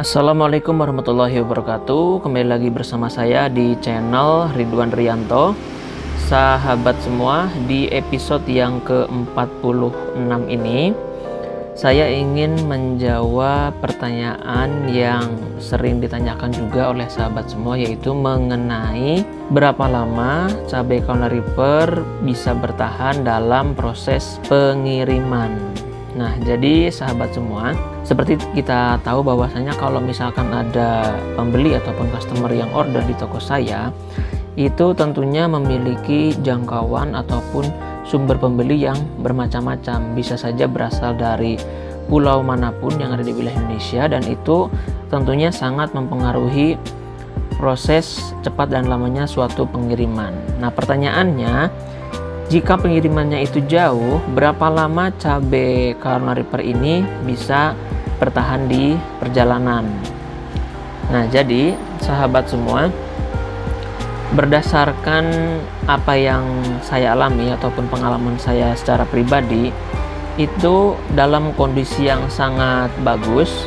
Assalamualaikum warahmatullahi wabarakatuh. Kembali lagi bersama saya di channel Ridwan Rianto. Sahabat semua, di episode yang ke-46 ini saya ingin menjawab pertanyaan yang sering ditanyakan juga oleh sahabat semua, yaitu mengenai berapa lama cabai Carolina Reaper bisa bertahan dalam proses pengiriman. Nah, jadi sahabat semua, seperti kita tahu bahwasanya kalau misalkan ada pembeli ataupun customer yang order di toko saya, itu tentunya memiliki jangkauan ataupun sumber pembeli yang bermacam-macam. Bisa saja berasal dari pulau manapun yang ada di wilayah Indonesia, dan itu tentunya sangat mempengaruhi proses cepat dan lamanya suatu pengiriman. Nah, pertanyaannya, jika pengirimannya itu jauh, berapa lama cabai Carolina Reaper ini bisa bertahan di perjalanan? Nah, jadi sahabat semua, berdasarkan apa yang saya alami ataupun pengalaman saya secara pribadi, itu dalam kondisi yang sangat bagus,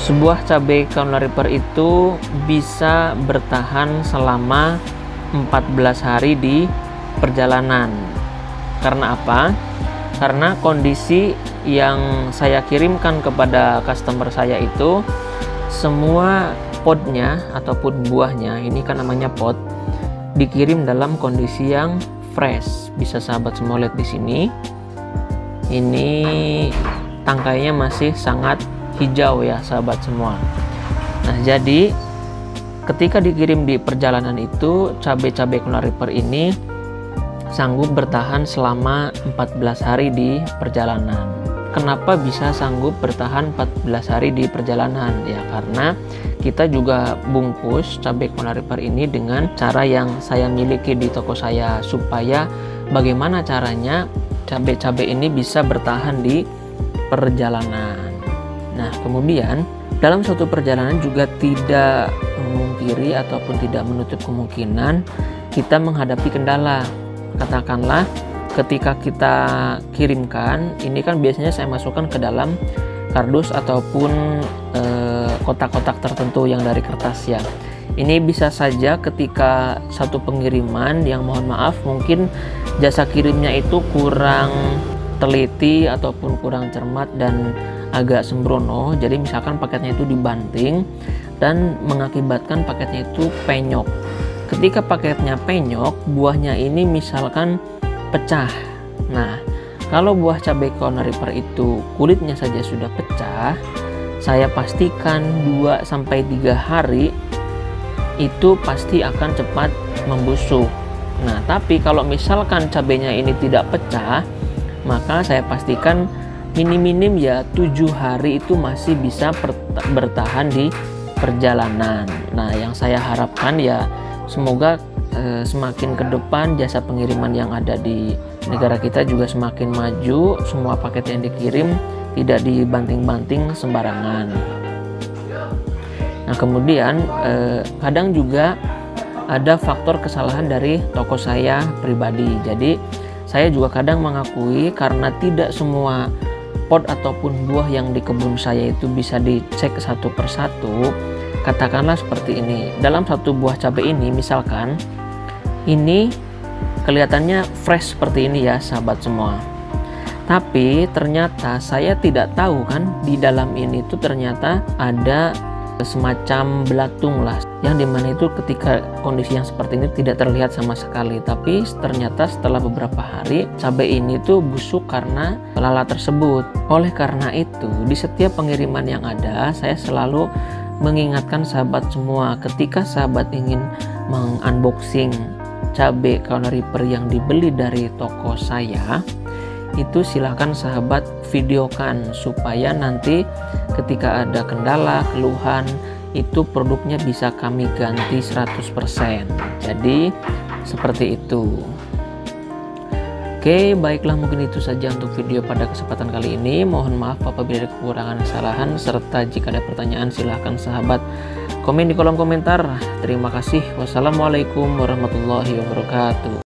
sebuah cabai Carolina Reaper itu bisa bertahan selama 14 hari di perjalanan. Karena apa? Karena kondisi yang saya kirimkan kepada customer saya itu semua podnya ataupun buahnya, ini kan namanya pod, dikirim dalam kondisi yang fresh. Bisa sahabat semua lihat di sini. Ini tangkainya masih sangat hijau ya sahabat semua. Nah, jadi ketika dikirim di perjalanan itu, cabai-cabai Carolina Reaper ini sanggup bertahan selama 14 hari di perjalanan. Kenapa bisa sanggup bertahan 14 hari di perjalanan? Ya karena kita juga bungkus cabai Carolina Reaper ini dengan cara yang saya miliki di toko saya, supaya bagaimana caranya cabai-cabai ini bisa bertahan di perjalanan. Nah, kemudian dalam suatu perjalanan juga tidak memungkiri ataupun tidak menutup kemungkinan kita menghadapi kendala. Katakanlah ketika kita kirimkan, ini kan biasanya saya masukkan ke dalam kardus ataupun kotak-kotak tertentu yang dari kertas ya. Ini bisa saja ketika satu pengiriman yang mohon maaf mungkin jasa kirimnya itu kurang teliti ataupun kurang cermat dan agak sembrono. Jadi misalkan paketnya itu dibanting dan mengakibatkan paketnya itu penyok. Ketika paketnya penyok, buahnya ini misalkan pecah. Nah, kalau buah cabai Carolina Reaper itu kulitnya saja sudah pecah, saya pastikan 2-3 hari itu pasti akan cepat membusuk. Nah, tapi kalau misalkan cabainya ini tidak pecah, maka saya pastikan minim-minim ya 7 hari itu masih bisa bertahan di perjalanan. Nah, yang saya harapkan ya semoga semakin ke depan jasa pengiriman yang ada di negara kita juga semakin maju, semua paket yang dikirim tidak dibanting-banting sembarangan. Nah, kemudian kadang juga ada faktor kesalahan dari toko saya pribadi. Jadi saya juga kadang mengakui karena tidak semua pot ataupun buah yang di kebun saya itu bisa dicek satu persatu. Katakanlah seperti ini, dalam satu buah cabai ini misalkan ini kelihatannya fresh seperti ini ya sahabat semua, tapi ternyata saya tidak tahu kan di dalam ini tuh ternyata ada semacam belatung lah, yang dimana itu ketika kondisi yang seperti ini tidak terlihat sama sekali, tapi ternyata setelah beberapa hari cabai ini tuh busuk karena lalat tersebut. Oleh karena itu di setiap pengiriman yang ada, saya selalu mengingatkan sahabat semua, ketika sahabat ingin mengunboxing cabai Carolina Reaper yang dibeli dari toko saya, itu silahkan sahabat videokan supaya nanti ketika ada kendala, keluhan, itu produknya bisa kami ganti 100%. Jadi seperti itu. Oke, baiklah, mungkin itu saja untuk video pada kesempatan kali ini. Mohon maaf apabila ada kekurangan kesalahan, serta jika ada pertanyaan silahkan sahabat komen di kolom komentar. Terima kasih. Wassalamualaikum warahmatullahi wabarakatuh.